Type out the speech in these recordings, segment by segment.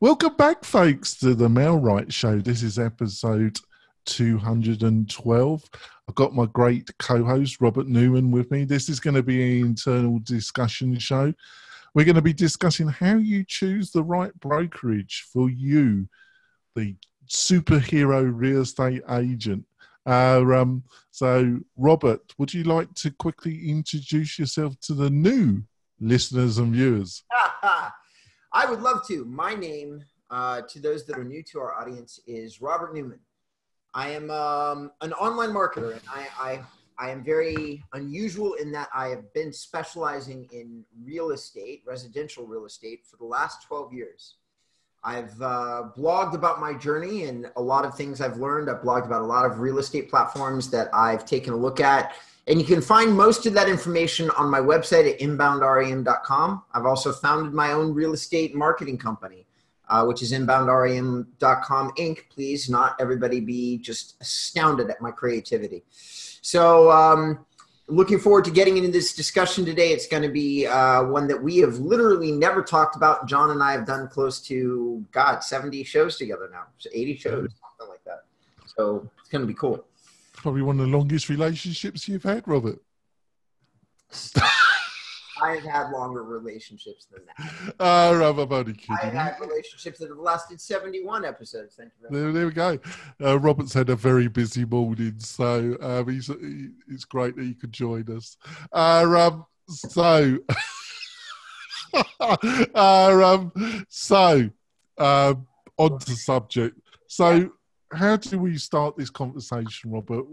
Welcome back, folks, to the Mailwright Show. This is episode 212. I've got my great co-host, Robert Newman, with me. This is going to be an internal discussion show. We're going to be discussing how you choose the right brokerage for you, the superhero real estate agent. So, Robert, would you like to quickly introduce yourself to the new listeners and viewers? I would love to. My name, to those that are new to our audience, is Robert Newman. I am an online marketer, and I am very unusual in that I have been specializing in real estate, residential real estate, for the last 12 years. I've blogged about my journey and a lot of things I've learned. I've blogged about a lot of real estate platforms that I've taken a look at. And you can find most of that information on my website at inboundrem.com. I've also founded my own real estate marketing company, which is inboundrem.com Inc. Please, not everybody be just astounded at my creativity. So looking forward to getting into this discussion today. It's going to be one that we have literally never talked about. John and I have done close to, 70 shows together now. So 80 shows, something like that. So it's going to be cool. Probably one of the longest relationships you've had, Robert. I have had longer relationships than that. I'm only kidding. I have had relationships that have lasted 71 episodes. Thank you very much. There we go. Robert's had a very busy morning, so it's great that you could join us. On to subject. So, how do we start this conversation, Robert?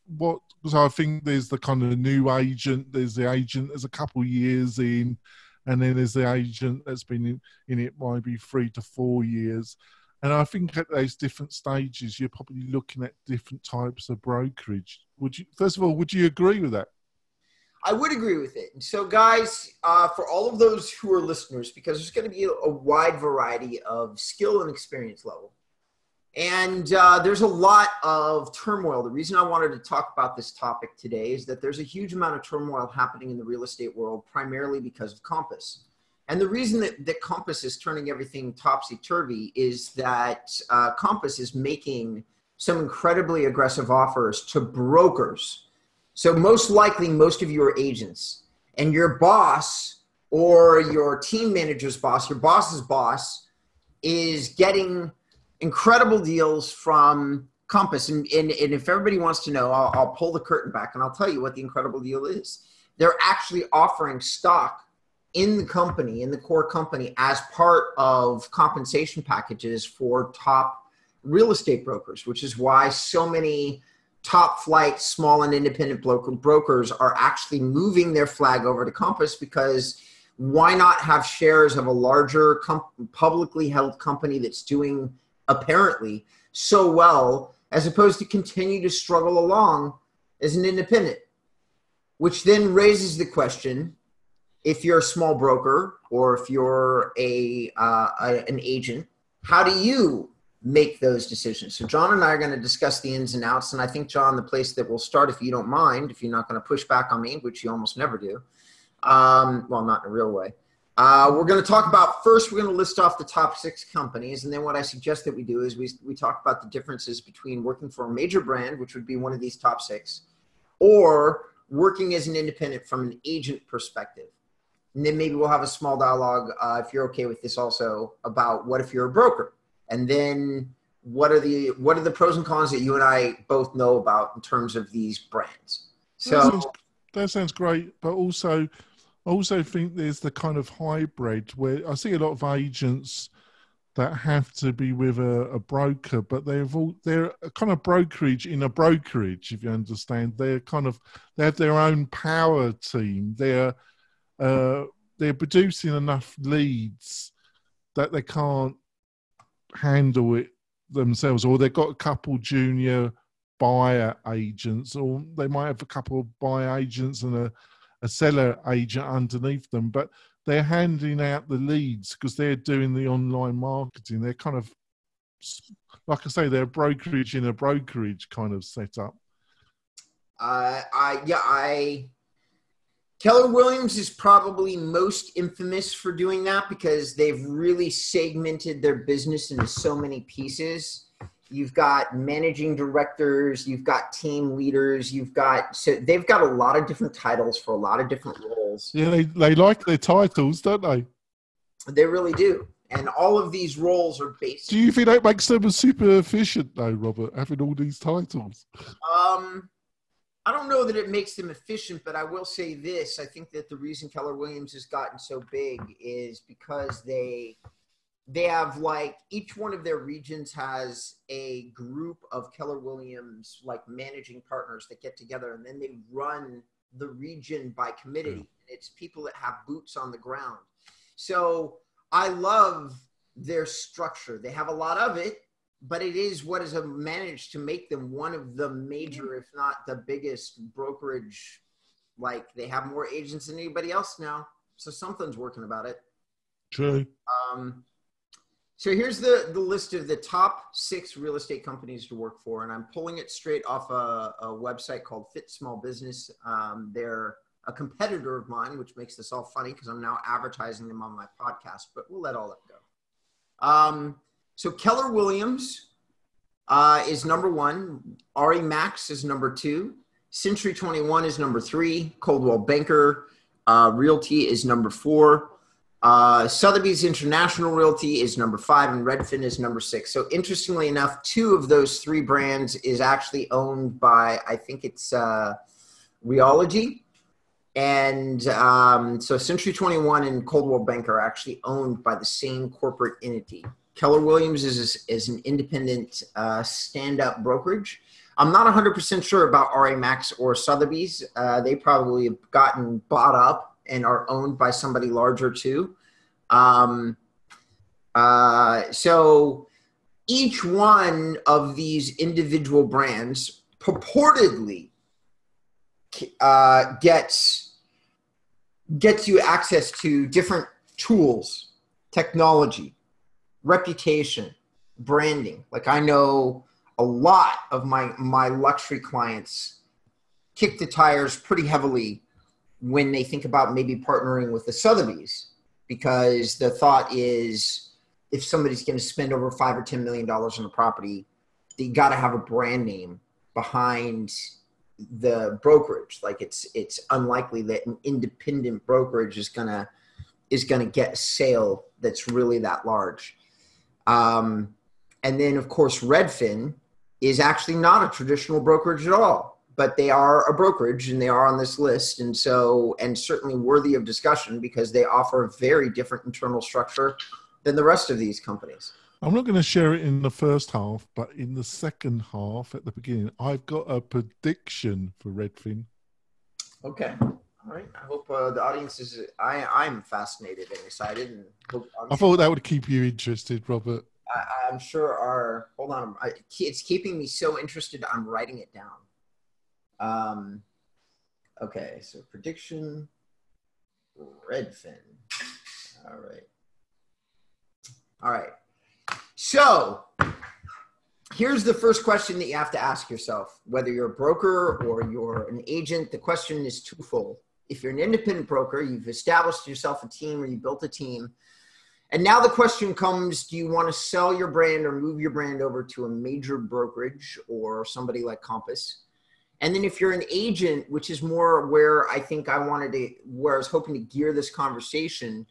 Because I think there's the kind of new agent, there's the agent that's a couple of years in, and then there's the agent that's been in it maybe 3 to 4 years. And I think at those different stages, you're probably looking at different types of brokerage. First of all, would you agree with that? I would agree with it. And so, guys, for all of those who are listeners, because there's going to be a wide variety of skill and experience level. And there's a lot of turmoil. The reason I wanted to talk about this topic today is that there's a huge amount of turmoil happening in the real estate world, primarily because of Compass. And the reason that Compass is turning everything topsy-turvy is that Compass is making some incredibly aggressive offers to brokers. So most likely, most of you are agents, and your boss or your team manager's boss, your boss's boss, is getting incredible deals from Compass. And if everybody wants to know, I'll pull the curtain back and I'll tell you what the incredible deal is. They're actually offering stock in the company, in the core company, as part of compensation packages for top real estate brokers, which is why so many top flight, small and independent brokers are actually moving their flag over to Compass, because why not have shares of a larger publicly held company that's doing apparently so well, as opposed to continue to struggle along as an independent, which then raises the question, if you're a small broker or if you're an agent, how do you make those decisions? So John and I are going to discuss the ins and outs. And I think, John, the place that we'll start, if you don't mind, if you're not going to push back on me, which you almost never do, well, not in a real way. We're going to talk about, first, we're going to list off the top 6 companies. And then what I suggest that we do is we talk about the differences between working for a major brand, which would be one of these top 6, or working as an independent from an agent perspective. And then maybe we'll have a small dialogue, if you're okay with this also, about what if you're a broker? And then what are the pros and cons that you and I both know about in terms of these brands? So that sounds great, but also I also think there's the kind of hybrid where I see a lot of agents that have to be with a broker, but they're a kind of brokerage in a brokerage, if you understand. They have their own power team. They're producing enough leads that they can't handle it themselves, or they've got a couple junior buyer agents, or they might have a couple of buyer agents and a seller agent underneath them, but they're handing out the leads because they're doing the online marketing. They're kind of, like I say, they're a brokerage in a brokerage kind of setup. Keller Williams is probably most infamous for doing that because they've really segmented their business into so many pieces. You've got managing directors, you've got team leaders, so they've got a lot of different titles for a lot of different roles. Yeah, they like their titles, don't they? They really do. And all of these roles are based. Do you think that makes them super efficient, though, Robert, having all these titles? I don't know that it makes them efficient, but I will say this. I think that the reason Keller Williams has gotten so big is because they have, like, each one of their regions has a group of Keller Williams, like, managing partners that get together, and then they run the region by committee. Yeah. It's people that have boots on the ground. So I love their structure. They have a lot of it, but it is what has managed to make them one of the major, if not the biggest brokerage. Like, they have more agents than anybody else now. So something's working about it. True. So here's the list of the top 6 real estate companies to work for. And I'm pulling it straight off a website called Fit Small Business. They're a competitor of mine, which makes this all funny because I'm now advertising them on my podcast, but we'll let all that go. So Keller Williams is number 1. RE Max is number 2. Century 21 is number 3. Coldwell Banker Realty is number 4. Sotheby's International Realty is number 5, and Redfin is number 6. So interestingly enough, 2 of those 3 brands is actually owned by, I think it's Realogy. And so Century 21 and Coldwell Banker are actually owned by the same corporate entity. Keller Williams is an independent stand-up brokerage. I'm not 100% sure about RA Max or Sotheby's. They probably have gotten bought up and are owned by somebody larger too. So each one of these individual brands purportedly gets you access to different tools, technology, reputation, branding. Like, I know a lot of my luxury clients kick the tires pretty heavily when they think about maybe partnering with the Sotheby's, because the thought is if somebody's going to spend over $5 or $10 million on a property, they got to have a brand name behind the brokerage. Like, it's unlikely that an independent brokerage is gonna get a sale that's really that large. And then of course Redfin is actually not a traditional brokerage at all, but they are a brokerage and they are on this list, and certainly worthy of discussion because they offer a very different internal structure than the rest of these companies. I'm not going to share it in the first half, but in the second half at the beginning, I've got a prediction for Redfin. Okay. All right. I hope the audience is, I'm fascinated and excited. And I thought that would keep you interested, Robert. I'm sure hold on. It's keeping me so interested. I'm writing it down. Okay. So prediction, Redfin. All right. So here's the first question that you have to ask yourself, whether you're a broker or you're an agent. The question is twofold. If you're an independent broker, you've established yourself a team or you built a team. And now the question comes, do you want to sell your brand or move your brand over to a major brokerage or somebody like Compass? And then if you're an agent, which is more where I think where I was hoping to gear this conversation,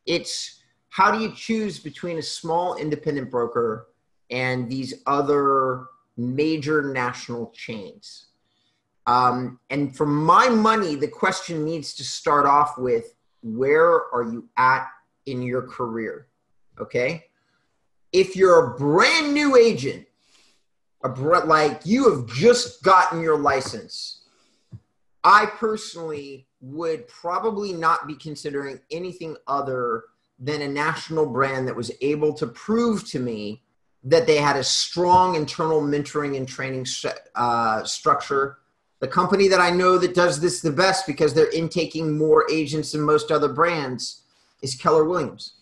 it's, how do you choose between a small independent broker and these other major national chains? And for my money, the question needs to start off with, where are you at in your career? Okay. If you're a brand new agent, like you have just gotten your license, I personally would probably not be considering anything other than a national brand that was able to prove to me that they had a strong internal mentoring and training structure. The company that I know that does this the best because they're intaking more agents than most other brands is Keller Williams.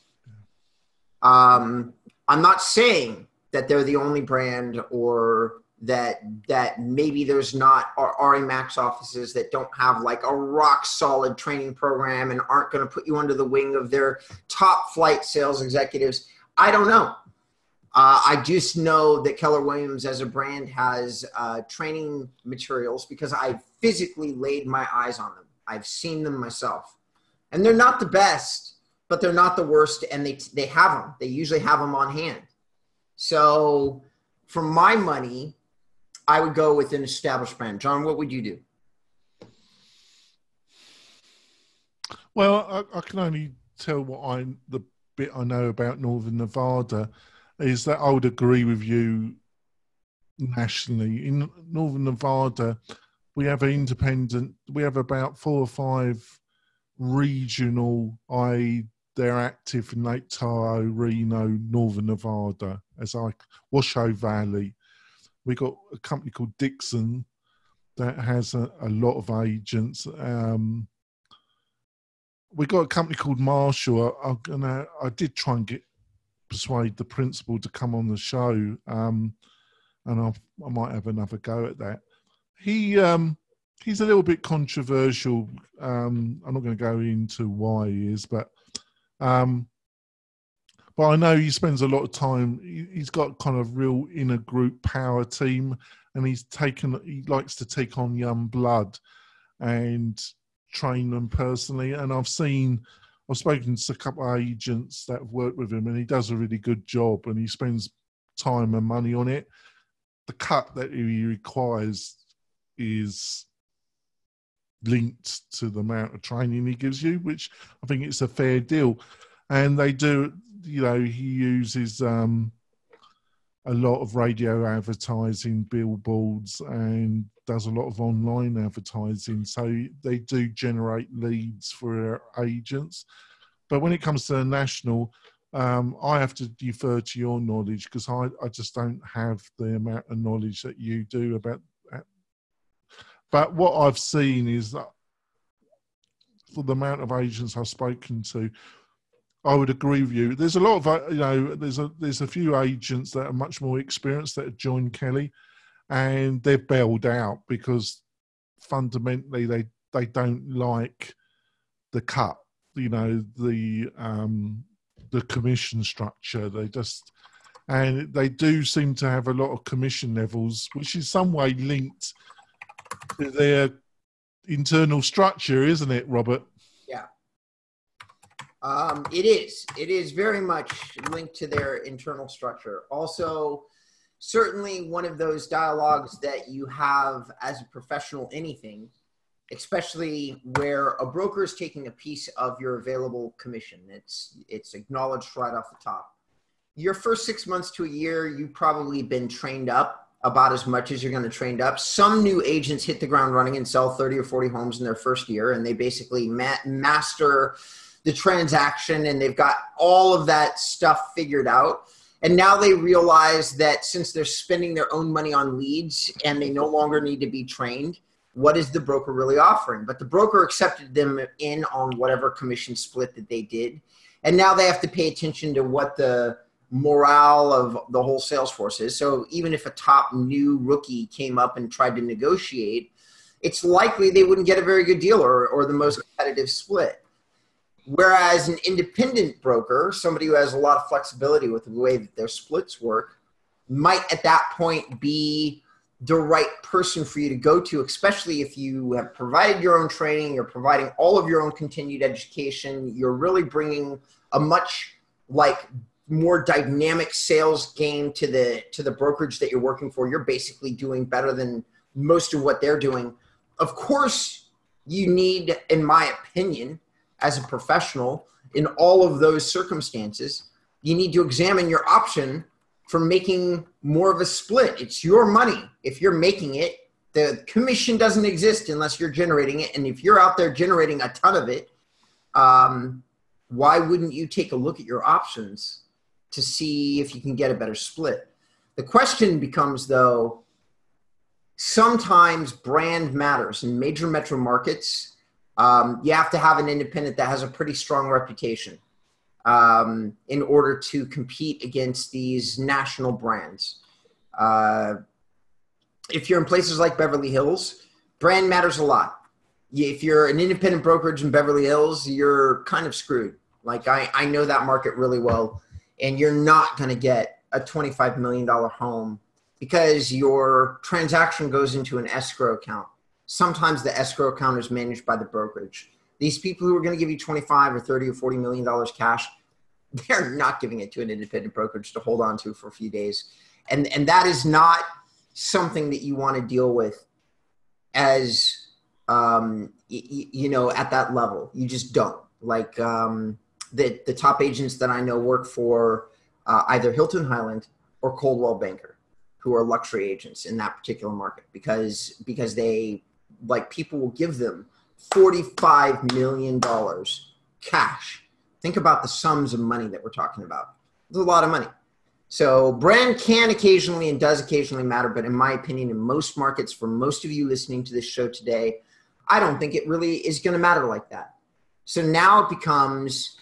I'm not saying that they're the only brand or that maybe there's not RE Max offices that don't have like a rock solid training program and aren't going to put you under the wing of their top flight sales executives. I don't know. I just know that Keller Williams as a brand has training materials because I've physically laid my eyes on them. I've seen them myself. And they're not the best, but they're not the worst. And they have them. They usually have them on hand. So for my money, I would go with an established brand. John, what would you do? Well, I can only tell the bit I know about Northern Nevada is that I would agree with you nationally. In Northern Nevada, we have we have about 4 or 5 regional, i.e. they're active in Lake Tahoe, Reno, Northern Nevada, Washoe Valley. We got a company called Dixon that has a lot of agents. We got a company called Marshall. I did try and persuade the principal to come on the show, and I might have another go at that. He's a little bit controversial. I'm not going to go into why he is, but I know he spends a lot of time. He's got kind of real inner group power team, and he likes to take on young blood and train them personally. And I've spoken to a couple of agents that have worked with him, and he does a really good job, and he spends time and money on it. The cut that he requires is linked to the amount of training he gives you, which I think it's a fair deal. And they do, he uses a lot of radio advertising, billboards, and does a lot of online advertising. So they do generate leads for agents. But when it comes to the national, I have to defer to your knowledge because I just don't have the amount of knowledge that you do about that. But what I've seen is that for the amount of agents I've spoken to, I would agree with you. There's a lot of, there's a few agents that are much more experienced that have joined Kelly, and they've bailed out because fundamentally they don't like the cut, the commission structure. And they do seem to have a lot of commission levels, which is some way linked to their internal structure, isn't it, Robert? Yeah. It is. It is very much linked to their internal structure. Also, certainly one of those dialogues that you have as a professional anything, especially where a broker is taking a piece of your available commission. It's acknowledged right off the top. Your first 6 months to a year, you've probably been trained up about as much as you're going to train up. Some new agents hit the ground running and sell 30 or 40 homes in their first year, and they basically master the transaction, and they've got all of that stuff figured out. And now they realize that since they're spending their own money on leads and they no longer need to be trained, what is the broker really offering? But the broker accepted them in on whatever commission split that they did. And now they have to pay attention to what the morale of the whole sales force is. So even if a top new rookie came up and tried to negotiate, it's likely they wouldn't get a very good deal or the most competitive split. Whereas an independent broker, somebody who has a lot of flexibility with the way that their splits work, might at that point be the right person for you to go to, especially if you have provided your own training, you're providing all of your own continued education, you're really bringing a much more dynamic sales game to the brokerage that you're working for. You're basically doing better than most of what they're doing. Of course, you need, in my opinion, as a professional, in all of those circumstances, you need to examine your option for making more of a split. It's your money. If you're making it, the commission doesn't exist unless you're generating it. And if you're out there generating a ton of it, why wouldn't you take a look at your options to see if you can get a better split? The question becomes, though, sometimes brand matters. In major metro markets, you have to have an independent that has a pretty strong reputation in order to compete against these national brands. If you're in places like Beverly Hills, brand matters a lot. If you're an independent brokerage in Beverly Hills, you're kind of screwed. Like I know that market really well, and you're not going to get a $25 million home because your transaction goes into an escrow account. Sometimes the escrow account is managed by the brokerage. These people who are going to give you 25 or 30 or $40 million cash, they're not giving it to an independent brokerage to hold on to for a few days. And that is not something that you want to deal with as, you know, at that level. You just don't. Like the top agents that I know work for either Hilton Highland or Coldwell Banker, who are luxury agents in that particular market, because they, like, people will give them $45 million cash. Think about the sums of money that we're talking about. It's a lot of money. So brand can occasionally and does occasionally matter, but in my opinion, in most markets, for most of you listening to this show today, I don't think it really is going to matter like that. So now it becomes,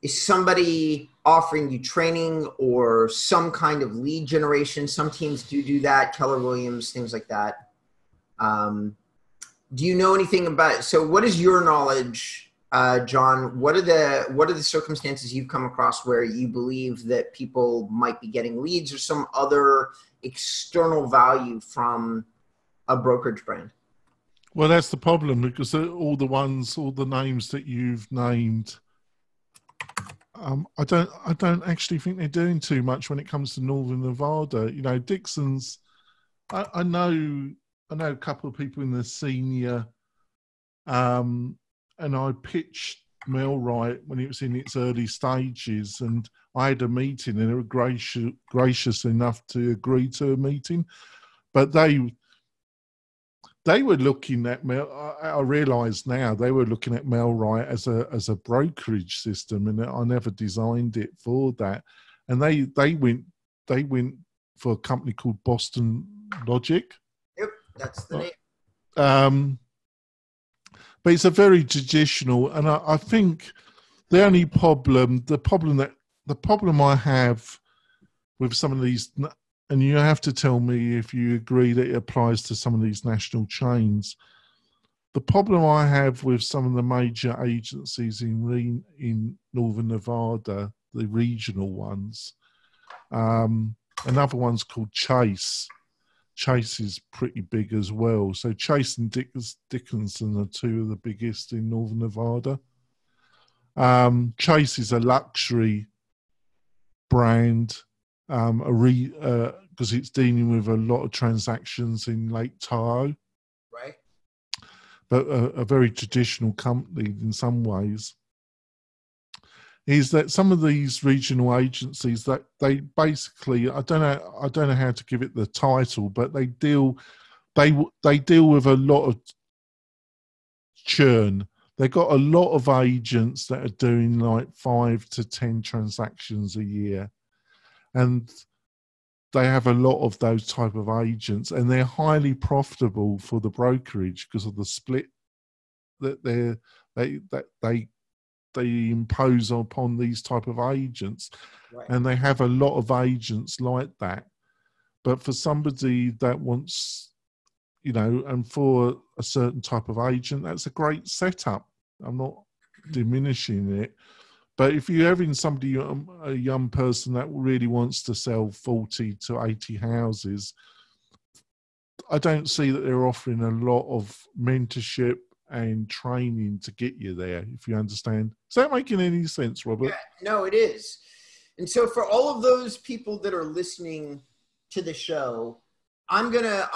is somebody offering you training or some kind of lead generation? Some teams do that, Keller Williams, things like that. Do you know anything about it? So what is your knowledge, John? What are the circumstances you've come across where you believe that people might be getting leads or some other external value from a brokerage brand? Well, that's the problem, because all the names that you've named, I don't actually think they're doing too much when it comes to Northern Nevada. You know, Dixon's, I know a couple of people in the senior, and I pitched Melwright when it was in its early stages, and I had a meeting, and they were gracious enough to agree to a meeting, but they were looking at I realise now they were looking at Melwright as a brokerage system, and I never designed it for that. And they went for a company called Boston Logic. Yep, that's the name. But it's a very traditional, and I think the problem I have with some of these, and you have to tell me if you agree that it applies to some of these national chains. The problem I have with some of the major agencies in Northern Nevada, the regional ones, another one's called Chase. Chase is pretty big as well. So Chase and Dickinson are two of the biggest in Northern Nevada. Chase is a luxury brand, because it's dealing with a lot of transactions in Lake Tahoe. Right. But a very traditional company in some ways. Is that some of these regional agencies that they basically, I don't know how to give it the title, but they deal with a lot of churn. They got a lot of agents that are doing like 5 to 10 transactions a year, and they have a lot of those type of agents, and they're highly profitable for the brokerage because of the split that they impose upon these type of agents. Right. And they have a lot of agents like that. But for somebody that wants, you know, and for a certain type of agent, that's a great setup. I'm not diminishing it. But if you're having somebody, a young person that really wants to sell 40 to 80 houses, I don't see that they're offering a lot of mentorship and training to get you there, if you understand. Is that making any sense, Robert? Yeah, no, it is. And so for all of those people that are listening to the show, I'm gonna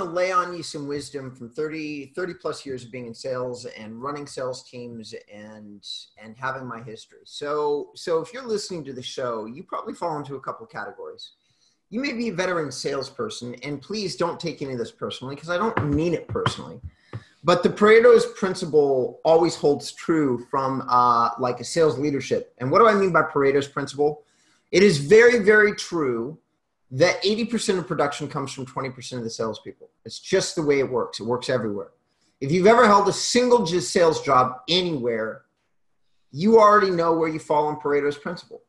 lay on you some wisdom from 30 plus years of being in sales and running sales teams and having my history. So if you're listening to the show, you probably fall into a couple categories. You may be a veteran salesperson, and please don't take any of this personally, because I don't mean it personally. But the Pareto's principle always holds true from like a sales leadership. And what do I mean by Pareto's principle? It is very, very true that 80% of production comes from 20% of the salespeople. It's just the way it works. It works everywhere. If you've ever held a single sales job anywhere, you already know where you fall on Pareto's principle.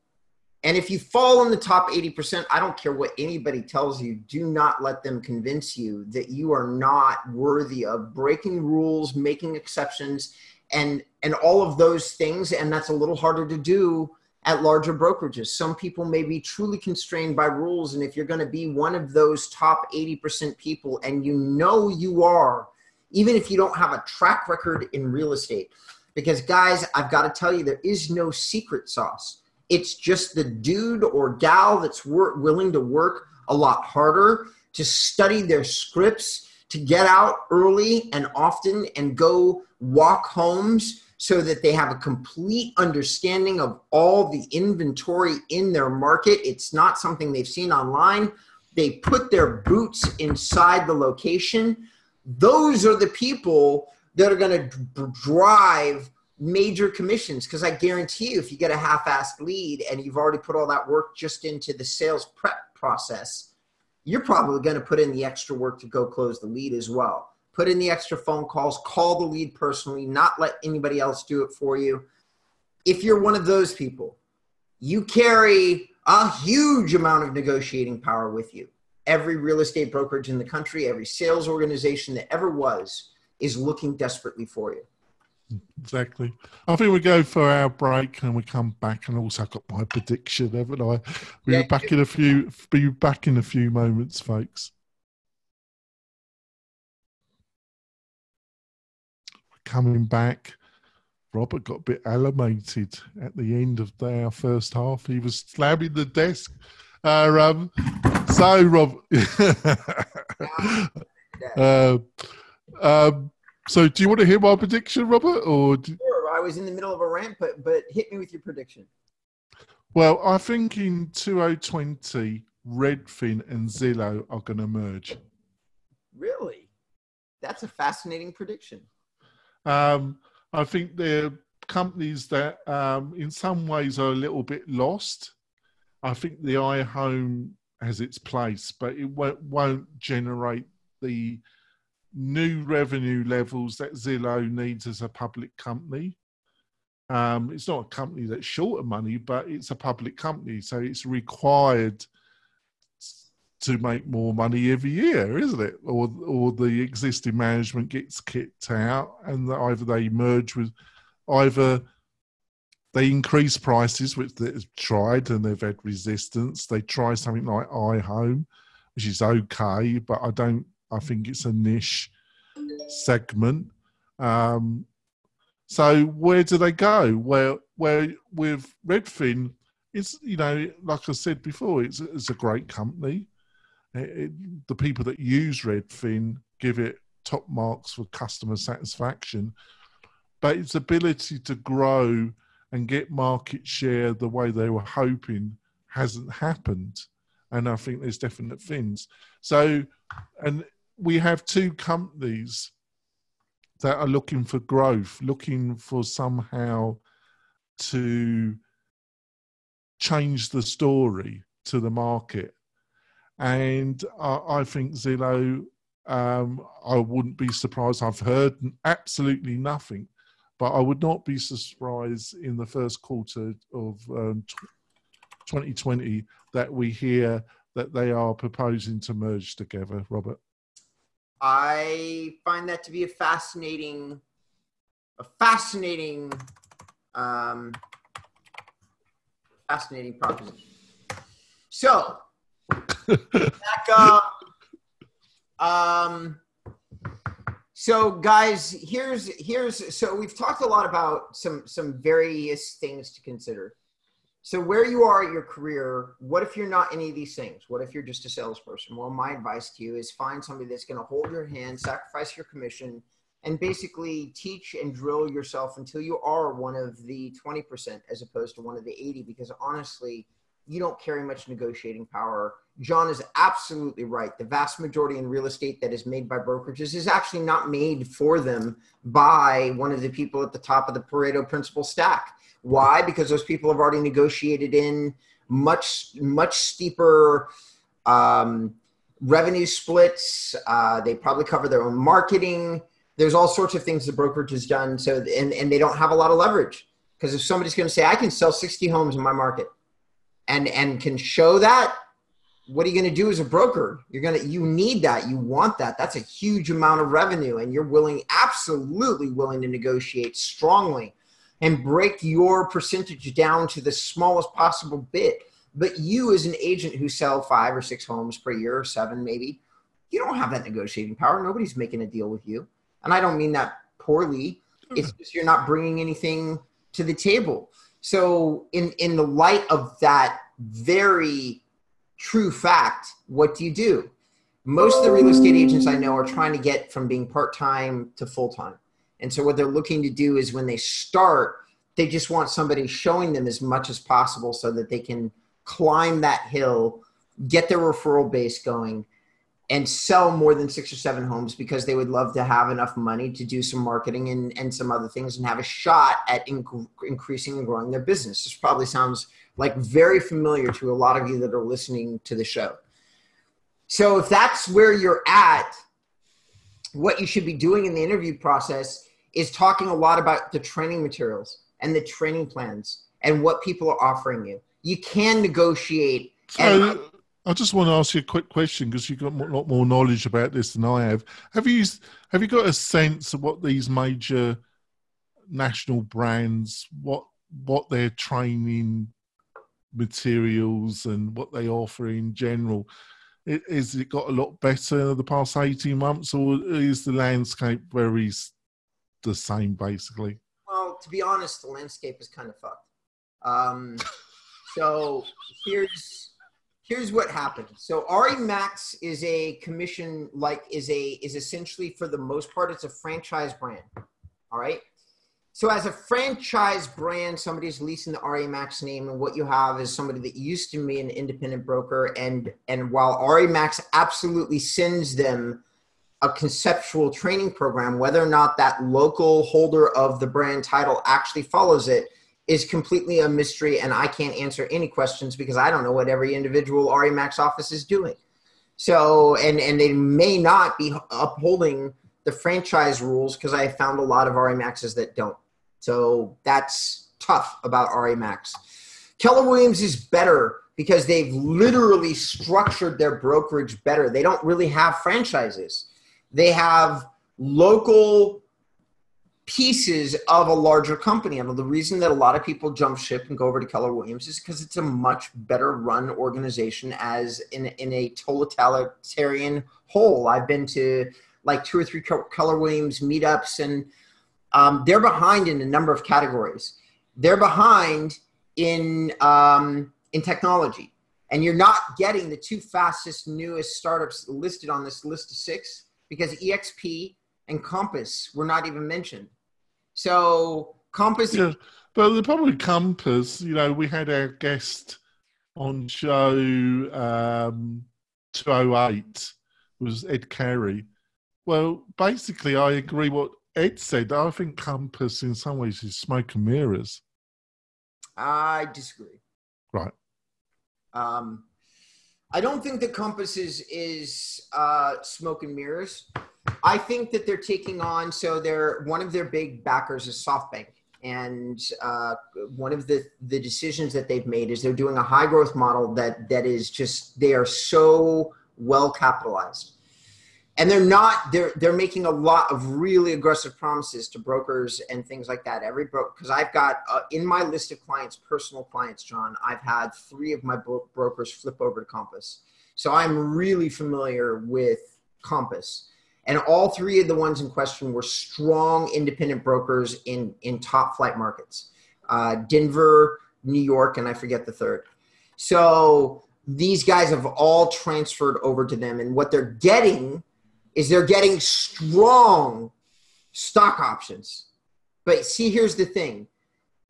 And if you fall in the top 80%, I don't care what anybody tells you, do not let them convince you that you are not worthy of breaking rules, making exceptions, and all of those things. And that's a little harder to do at larger brokerages. Some people may be truly constrained by rules. And if you're going to be one of those top 80% people, and you know you are, even if you don't have a track record in real estate, because guys, I've got to tell you, there is no secret sauce. It's just the dude or gal that's willing to work a lot harder, to study their scripts, to get out early and often and go walk homes so that they have a complete understanding of all the inventory in their market. It's not something they've seen online. They put their boots inside the location. Those are the people that are going to drive major commissions, because I guarantee you, if you get a half-assed lead and you've already put all that work just into the sales prep process, you're probably going to put in the extra work to go close the lead as well. Put in the extra phone calls, call the lead personally, not let anybody else do it for you. If you're one of those people, you carry a huge amount of negotiating power with you. Every real estate brokerage in the country, every sales organization that ever was, is looking desperately for you. Exactly. I think we go for our break and we come back, and also got my prediction, haven't I? We'll be back in a few moments, folks. Coming back. Robert got a bit animated at the end of our first half. He was slamming the desk. So do you want to hear my prediction, Robert? Sure, I was in the middle of a rant, but hit me with your prediction. Well, I think in 2020, Redfin and Zillow are going to merge. Really? That's a fascinating prediction. I think they're companies that in some ways are a little bit lost. I think the iHome has its place, but it won't generate the new revenue levels that Zillow needs as a public company. It's not a company that's short of money, but it's a public company, so it's required to make more money every year, isn't it? Or the existing management gets kicked out, and either they increase prices, which they've tried and they've had resistance. They try something like iHome, which is okay, but I think it's a niche segment. So where do they go? Well, with Redfin, it's, like I said before, it's a great company. The people that use Redfin give it top marks for customer satisfaction, but its ability to grow and get market share the way they were hoping hasn't happened. And I think there's definite things. So, and we have two companies that are looking for growth, looking for somehow to change the story to the market. And I think Zillow, I wouldn't be surprised. I've heard absolutely nothing, but I would not be surprised in the first quarter of 2020 that we hear that they are proposing to merge together, Robert. I find that to be a fascinating proposition. So, back up. So guys, so we've talked a lot about some various things to consider. So where you are at your career, what if you're not any of these things? What if you're just a salesperson? Well, my advice to you is find somebody that's going to hold your hand, sacrifice your commission, and basically teach and drill yourself until you are one of the 20% as opposed to one of the 80, because honestly, you don't carry much negotiating power. John is absolutely right. The vast majority in real estate that is made by brokerages is actually not made for them by one of the people at the top of the Pareto principal stack. Why? Because those people have already negotiated in much steeper revenue splits. They probably cover their own marketing. There's all sorts of things the brokerage has done. So, and they don't have a lot of leverage, because if somebody's going to say, I can sell 60 homes in my market, and can show that, what are you going to do as a broker? You need that. You want that. That's a huge amount of revenue, and you're absolutely willing to negotiate strongly and break your percentage down to the smallest possible bit. But you, as an agent who sell 5 or 6 homes per year, or 7 maybe, you don't have that negotiating power. Nobody's making a deal with you. And I don't mean that poorly. It's just you're not bringing anything to the table. So in the light of that very true fact, what do? Most of the real estate agents I know are trying to get from being part-time to full-time. And so what they're looking to do is when they start, they just want somebody showing them as much as possible so that they can climb that hill, get their referral base going, and sell more than 6 or 7 homes, because they would love to have enough money to do some marketing and some other things and have a shot at increasing and growing their business. This probably sounds like very familiar to a lot of you that are listening to the show. So if that's where you're at, what you should be doing in the interview process is talking a lot about the training materials and the training plans and what people are offering you. You can negotiate. So I just want to ask you a quick question, because you've got a lot more knowledge about this than I have. Have you got a sense of what these major national brands, what their training materials and what they offer in general? Is it got a lot better the past 18 months, or is the landscape very the same, basically? Well, to be honest, the landscape is kind of fucked. So here's what happened. So RE Max is a commission, is essentially, for the most part, it's a franchise brand. All right. So as a franchise brand, somebody's leasing the RE Max name, and what you have is somebody that used to be an independent broker. And while RE Max absolutely sends them a conceptual training program, whether or not that local holder of the brand title actually follows it is completely a mystery. And I can't answer any questions because I don't know what every individual RE Max office is doing. So, and they may not be upholding the franchise rules, because I found a lot of RE Maxes that don't. So that's tough about RE Max. Keller Williams is better because they've literally structured their brokerage better. They don't really have franchises. They have local pieces of a larger company. And the reason that a lot of people jump ship and go over to Keller Williams is because it's a much better run organization as in a totalitarian whole. I've been to like 2 or 3 Keller Williams meetups, and they're behind in a number of categories. They're behind in technology, and you're not getting the 2 fastest, newest startups listed on this list of 6 because EXP and Compass were not even mentioned. So Compass, yeah, but the problem with Compass, we had our guest on show 208 was Ed Carey. Well, basically, I agree what Ed said. I think Compass, in some ways, is smoke and mirrors. I disagree. Right. I don't think that Compass is smoke and mirrors. I think that they're taking on, so one of their big backers is SoftBank. And one of the decisions that they've made is they're doing a high growth model that is just, they are so well capitalized. And they're making a lot of really aggressive promises to brokers and things like that. Because I've got in my list of clients, personal clients, John, I've had 3 of my brokers flip over to Compass. So I'm really familiar with Compass. And all 3 of the ones in question were strong independent brokers in top flight markets, Denver, New York, and I forget the third. So these guys have all transferred over to them. And what they're getting is they're getting strong stock options. But see, here's the thing.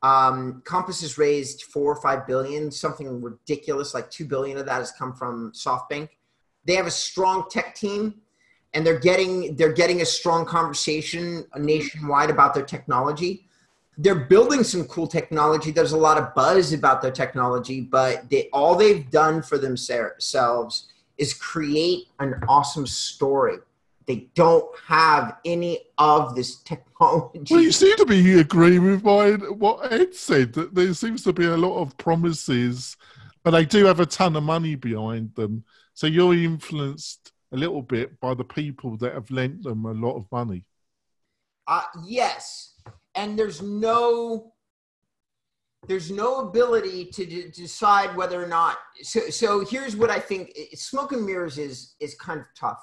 Compass has raised $4 or $5 billion, something ridiculous, like $2 billion of that has come from SoftBank. They have a strong tech team, and they're getting a strong conversation nationwide about their technology. They're building some cool technology. There's a lot of buzz about their technology, but all they've done for themselves is create an awesome story. They don't have any of this technology. Well, you seem to be agreeing with what Ed said, that there seems to be a lot of promises but they do have a ton of money behind them. So you're influenced a little bit by the people that have lent them a lot of money. Yes. And there's no ability to decide whether or not. So here's what I think. Smoke and mirrors is kind of tough.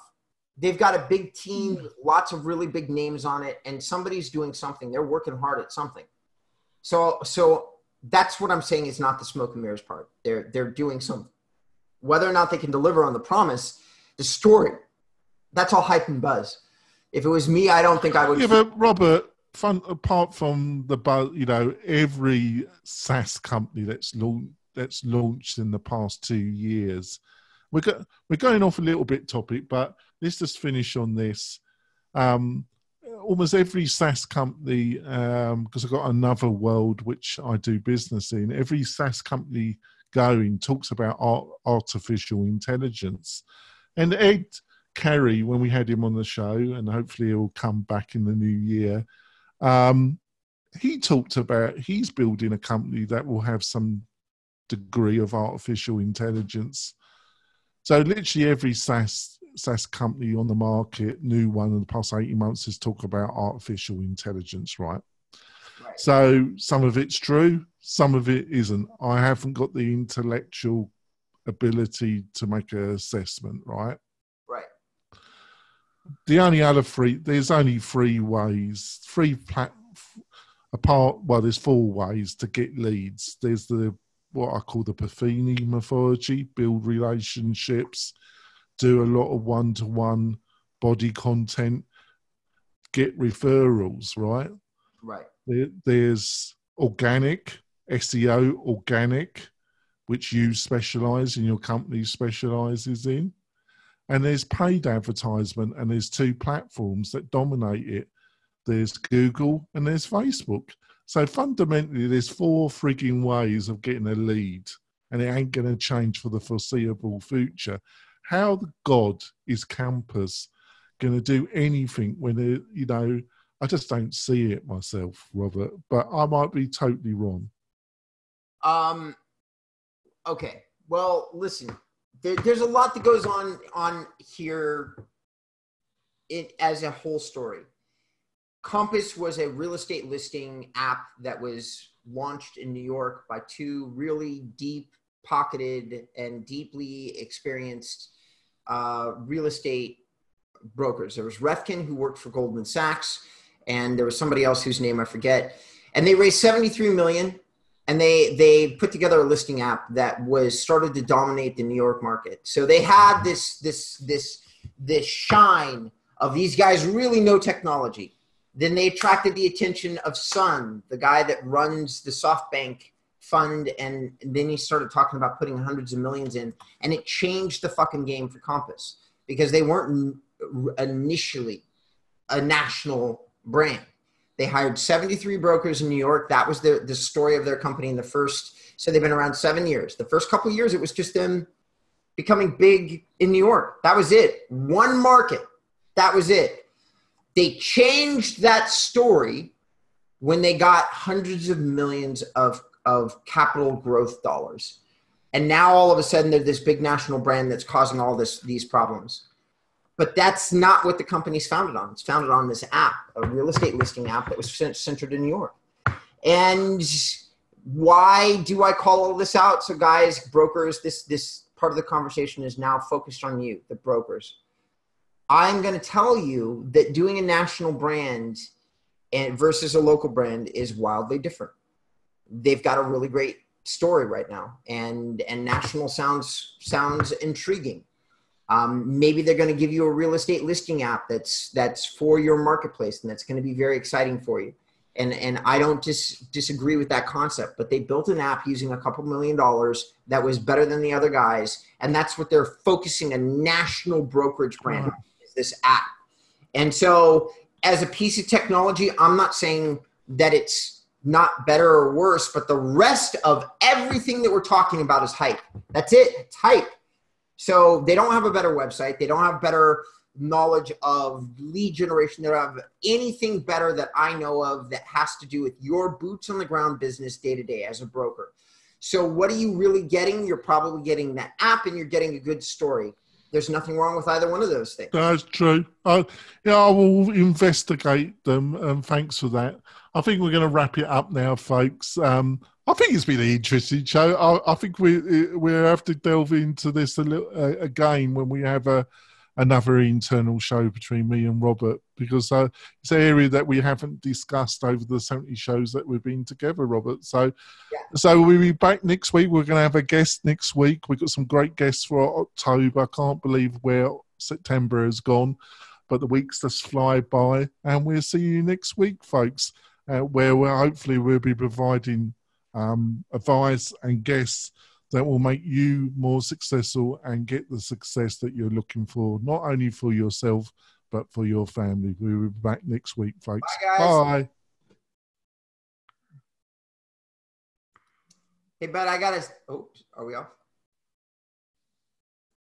They've got a big team, with lots of really big names on it, and somebody's doing something. They're working hard at something. So that's what I'm saying is not the smoke and mirrors part. They're doing something. Whether or not they can deliver on the promise, the story, that's all hype and buzz. If it was me, I don't think I would. Yeah, but Robert, apart from the buzz, every SaaS company that's launched in the past 2 years, we're going off a little bit topic, but let's just finish on this. Almost every SaaS company, because I've got another world which I do business in, every SaaS company going talks about artificial intelligence. And Ed Carey, when we had him on the show, and hopefully he'll come back in the new year, he talked about he's building a company that will have some degree of artificial intelligence. So literally every SaaS company on the market, new one in the past 18 months, has talked about artificial intelligence, right? So some of it's true, some of it isn't. I haven't got the intellectual ability to make an assessment, right? Right. The only other there's only 3 ways, there's 4 ways to get leads. There's what I call the Buffini methodology: build relationships, do a lot of one-to-one body content, get referrals, right? Right. There's organic, SEO organic, which you specialize in, your company specializes in. And there's paid advertisement, and there's 2 platforms that dominate it. There's Google and there's Facebook. So fundamentally, there's 4 frigging ways of getting a lead, and it ain't going to change for the foreseeable future. How the God is Campus going to do anything when I just don't see it myself, Robert, but I might be totally wrong. Okay. Well, listen, there's a lot that goes on here as a whole story. Compass was a real estate listing app that was launched in New York by 2 really deep-pocketed and deeply experienced real estate brokers. There was Refkin, who worked for Goldman Sachs, and there was somebody else whose name I forget. And they raised $73 million, and they put together a listing app that started to dominate the New York market. So they had this shine of these guys really know technology. Then they attracted the attention of Sun, the guy that runs the SoftBank fund, and then he started talking about putting hundreds of millions in, and it changed the fucking game for Compass because they weren't initially a national brand. They hired 73 brokers in New York. That was the story of their company in the first. So they've been around 7 years. The first couple of years, it was just them becoming big in New York. That was it. One market. That was it. They changed that story when they got hundreds of millions of capital growth dollars. And now all of a sudden they're this big national brand that's causing all these problems. But that's not what the company's founded on. It's founded on this app, a real estate listing app that was centered in New York. And why do I call all this out? So guys, brokers, this part of the conversation is now focused on you, the brokers. I'm going to tell you that doing a national brand versus a local brand is wildly different. They've got a really great story right now, and national sounds intriguing. Maybe they're going to give you a real estate listing app that's for your marketplace, and that's going to be very exciting for you. And I don't disagree with that concept, but they built an app using a couple $1 million that was better than the other guys, and that's what they're focusing a national brokerage brand on, is this app. And so as a piece of technology, I'm not saying that it's not better or worse, but the rest of everything that we're talking about is hype. That's it. It's hype. So they don't have a better website. They don't have better knowledge of lead generation. They don't have anything better that I know of that has to do with your boots on the ground business day to day as a broker. So what are you really getting? You're probably getting that app and you're getting a good story. There's nothing wrong with either one of those things. That's true. Yeah, I will investigate them, and thanks for that. I think we're going to wrap it up now, folks. I think it's been an interesting show. I think we have to delve into this a little again when we have another internal show between me and Robert, because it's an area that we haven't discussed over the 70 shows that we've been together, Robert. So we'll be back next week. We're going to have a guest next week. We've got some great guests for October. I can't believe where September has gone, but the weeks just fly by. And we'll see you next week, folks, where hopefully we'll be providing advice and guests that will make you more successful and get the success that you're looking for, not only for yourself, but for your family. We'll be back next week, folks. Bye, guys. Bye. Hey, but I got to... Oh, are we off?